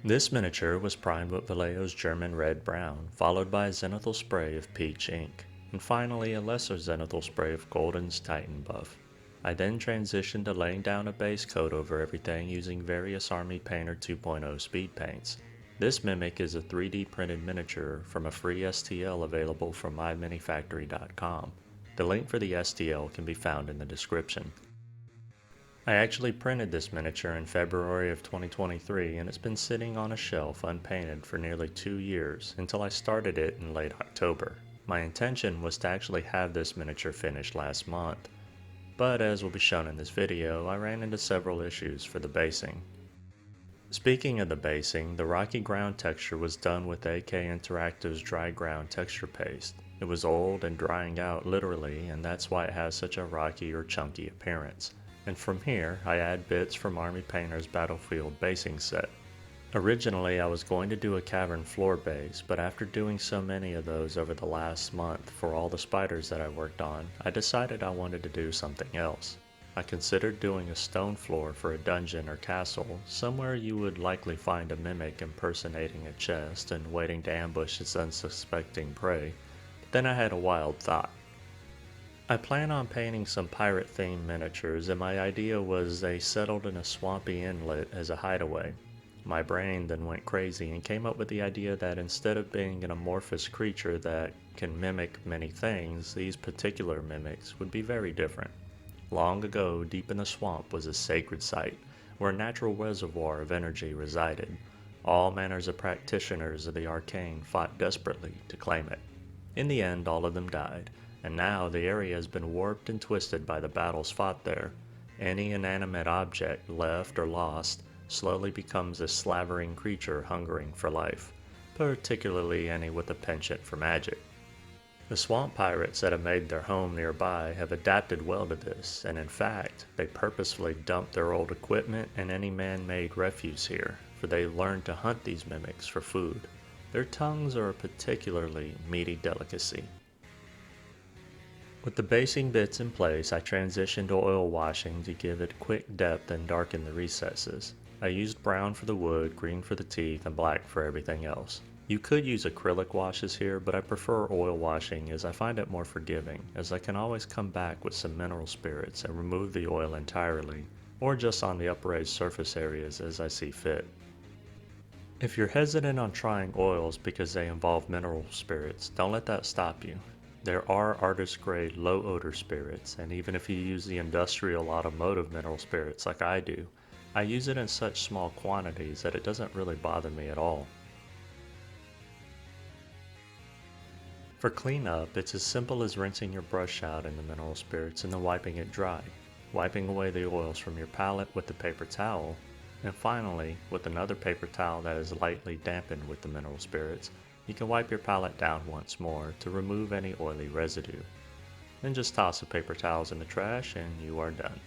This miniature was primed with Vallejo's German Red Brown, followed by a zenithal spray of Peach ink, and finally a lesser zenithal spray of Golden's Titan Buff. I then transitioned to laying down a base coat over everything using various Army Painter 2.0 speed paints. This Mimic is a 3D printed miniature from a free STL available from myminifactory.com. The link for the STL can be found in the description. I actually printed this miniature in February of 2023 and it's been sitting on a shelf unpainted for nearly 2 years until I started it in late October. My intention was to actually have this miniature finished last month, but as will be shown in this video, I ran into several issues for the basing. Speaking of the basing, the rocky ground texture was done with AK Interactive's dry ground texture paste. It was old and drying out literally, and that's why it has such a rocky or chunky appearance. And from here, I add bits from Army Painter's Battlefield basing set. Originally, I was going to do a cavern floor base, but after doing so many of those over the last month for all the spiders that I worked on, I decided I wanted to do something else. I considered doing a stone floor for a dungeon or castle, somewhere you would likely find a mimic impersonating a chest and waiting to ambush its unsuspecting prey, but then I had a wild thought. I plan on painting some pirate-themed miniatures, and my idea was they settled in a swampy inlet as a hideaway. My brain then went crazy and came up with the idea that instead of being an amorphous creature that can mimic many things, these particular mimics would be very different. Long ago, deep in the swamp was a sacred site, where a natural reservoir of energy resided. All manners of practitioners of the arcane fought desperately to claim it. In the end, all of them died, and now the area has been warped and twisted by the battles fought there. Any inanimate object left or lost slowly becomes a slavering creature hungering for life, particularly any with a penchant for magic. The swamp pirates that have made their home nearby have adapted well to this, and in fact, they purposefully dump their old equipment and any man-made refuse here, for they learned to hunt these mimics for food. Their tongues are a particularly meaty delicacy. With the basing bits in place, I transitioned to oil washing to give it quick depth and darken the recesses. I used brown for the wood, green for the teeth, and black for everything else. You could use acrylic washes here, but I prefer oil washing as I find it more forgiving, as I can always come back with some mineral spirits and remove the oil entirely, or just on the upraised surface areas as I see fit. If you're hesitant on trying oils because they involve mineral spirits, don't let that stop you. There are artist-grade low-odor spirits, and even if you use the industrial automotive mineral spirits like I do, I use it in such small quantities that it doesn't really bother me at all. For cleanup, it's as simple as rinsing your brush out in the mineral spirits and then wiping it dry, wiping away the oils from your palette with the paper towel, and finally, with another paper towel that is lightly dampened with the mineral spirits, you can wipe your palette down once more to remove any oily residue. Then just toss the paper towels in the trash and you are done.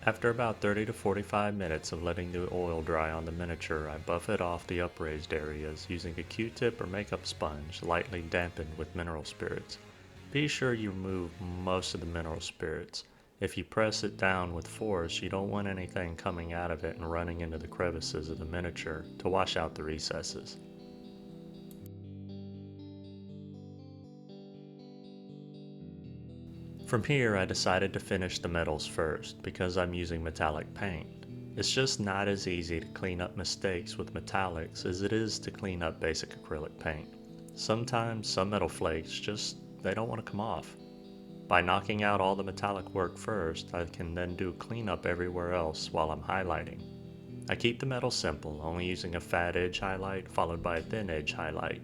After about 30 to 45 minutes of letting the oil dry on the miniature, I buff it off the upraised areas using a Q-tip or makeup sponge lightly dampened with mineral spirits. Be sure you remove most of the mineral spirits. If you press it down with force, you don't want anything coming out of it and running into the crevices of the miniature to wash out the recesses. From here, I decided to finish the metals first because I'm using metallic paint. It's just not as easy to clean up mistakes with metallics as it is to clean up basic acrylic paint. Sometimes some metal flakes they don't want to come off. By knocking out all the metallic work first, I can then do cleanup everywhere else while I'm highlighting. I keep the metal simple, only using a fat edge highlight followed by a thin edge highlight,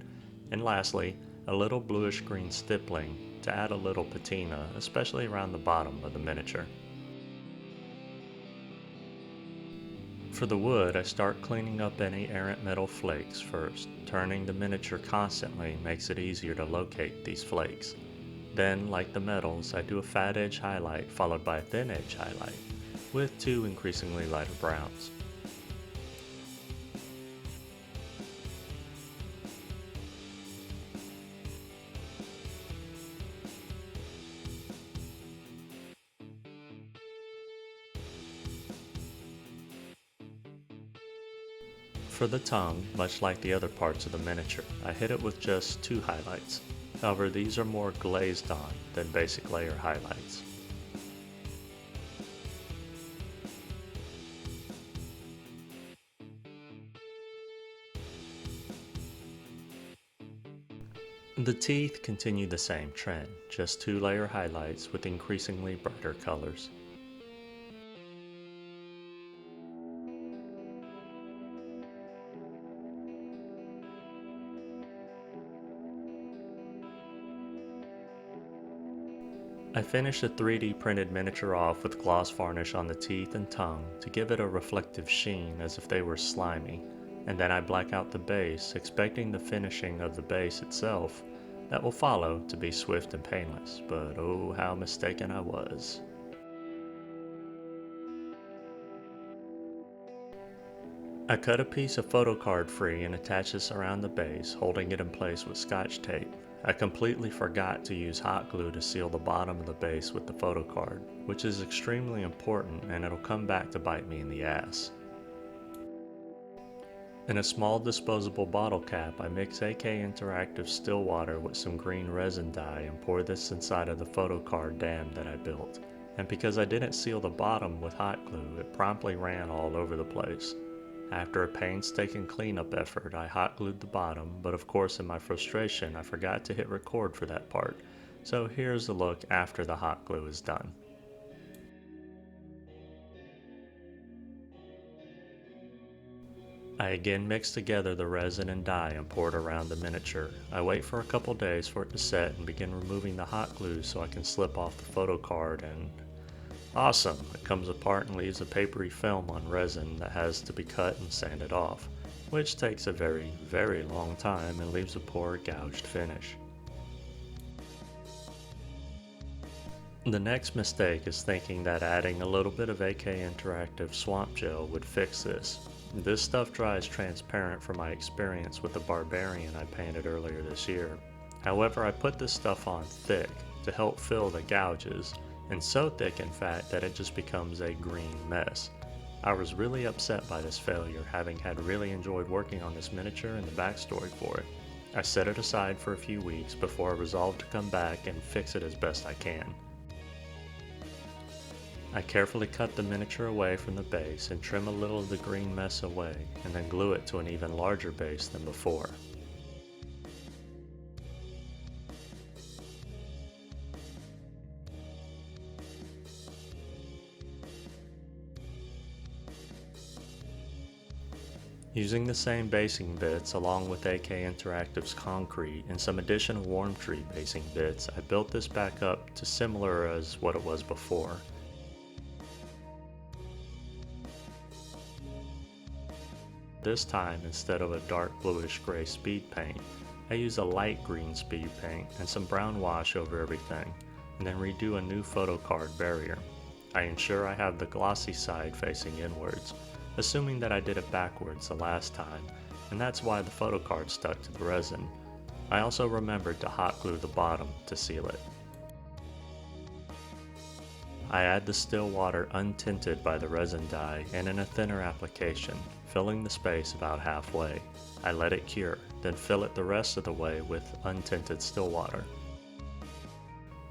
and lastly, a little bluish green stippling to add a little patina, especially around the bottom of the miniature. For the wood, I start cleaning up any errant metal flakes first. Turning the miniature constantly makes it easier to locate these flakes. Then, like the metals, I do a fat edge highlight followed by a thin edge highlight, with two increasingly lighter browns. For the tongue, much like the other parts of the miniature, I hit it with just 2 highlights. However, these are more glazed on than basic layer highlights. The teeth continue the same trend, just 2 layer highlights with increasingly brighter colors. I finished the 3D printed miniature off with gloss varnish on the teeth and tongue to give it a reflective sheen as if they were slimy, and then I black out the base, expecting the finishing of the base itself that will follow to be swift and painless, but oh how mistaken I was. I cut a piece of photo card free and attached this around the base, holding it in place with scotch tape. I completely forgot to use hot glue to seal the bottom of the base with the photo card, which is extremely important and it'll come back to bite me in the ass. In a small disposable bottle cap, I mix AK Interactive still water with some green resin dye and pour this inside of the photo card dam that I built. And because I didn't seal the bottom with hot glue, it promptly ran all over the place. After a painstaking cleanup effort, I hot glued the bottom, but of course in my frustration I forgot to hit record for that part. So here's the look after the hot glue is done. I again mix together the resin and dye and pour it around the miniature. I wait for a couple days for it to set and begin removing the hot glue so I can slip off the photo card and awesome! It comes apart and leaves a papery film on resin that has to be cut and sanded off, which takes a very, very long time and leaves a poor gouged finish. The next mistake is thinking that adding a little bit of AK Interactive swamp gel would fix this. This stuff dries transparent from my experience with the Barbarian I painted earlier this year. However, I put this stuff on thick to help fill the gouges, and so thick in fact that it just becomes a green mess. I was really upset by this failure, having had really enjoyed working on this miniature and the backstory for it. I set it aside for a few weeks before I resolved to come back and fix it as best I can. I carefully cut the miniature away from the base and trim a little of the green mess away, and then glue it to an even larger base than before. Using the same basing bits along with AK Interactive's concrete and some additional warm tree basing bits, I built this back up to similar as what it was before. This time, instead of a dark bluish gray speed paint, I use a light green speed paint and some brown wash over everything, and then redo a new photo card barrier. I ensure I have the glossy side facing inwards, assuming that I did it backwards the last time, and that's why the photo card stuck to the resin. I also remembered to hot glue the bottom to seal it. I add the still water untinted by the resin dye and in a thinner application, filling the space about halfway. I let it cure, then fill it the rest of the way with untinted still water.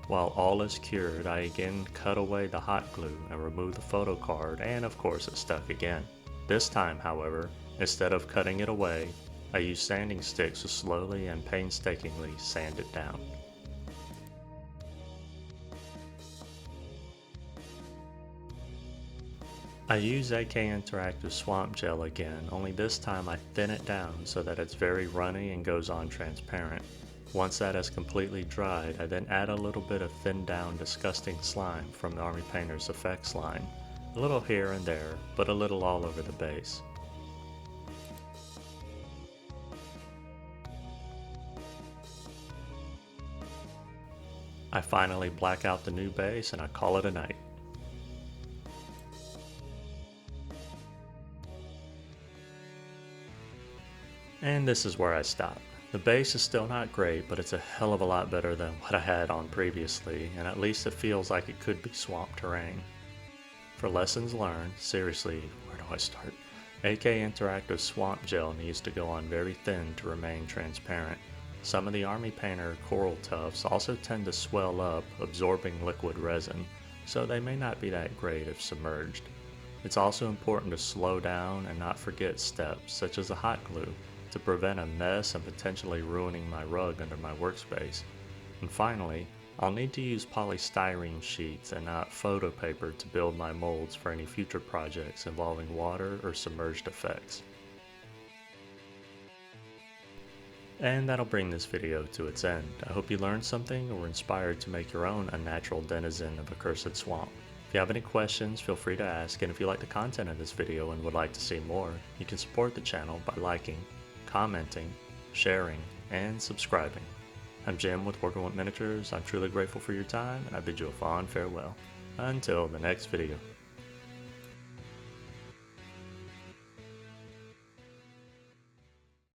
While all is cured, I again cut away the hot glue and remove the photo card, and of course it stuck again. This time, however, instead of cutting it away, I used sanding sticks to slowly and painstakingly sand it down. I use AK Interactive Swamp Gel again, only this time I thin it down so that it's very runny and goes on transparent. Once that has completely dried, I then add a little bit of thinned down disgusting slime from the Army Painter's effects line. A little here and there, but a little all over the base. I finally black out the new base and I call it a night. And this is where I stop. The base is still not great, but it's a hell of a lot better than what I had on previously, and at least it feels like it could be swamp terrain. For lessons learned, seriously, where do I start? AK Interactive Swamp Gel needs to go on very thin to remain transparent. Some of the Army Painter coral tufts also tend to swell up, absorbing liquid resin, so they may not be that great if submerged. It's also important to slow down and not forget steps, such as a hot glue, to prevent a mess and potentially ruining my rug under my workspace. And finally, I'll need to use polystyrene sheets and not photo paper to build my molds for any future projects involving water or submerged effects. And that'll bring this video to its end. I hope you learned something or were inspired to make your own unnatural denizen of a cursed swamp. If you have any questions, feel free to ask, and if you like the content of this video and would like to see more, you can support the channel by liking, commenting, sharing, and subscribing. I'm Jim with Working with Miniatures. I'm truly grateful for your time, and I bid you a fond farewell. Until the next video.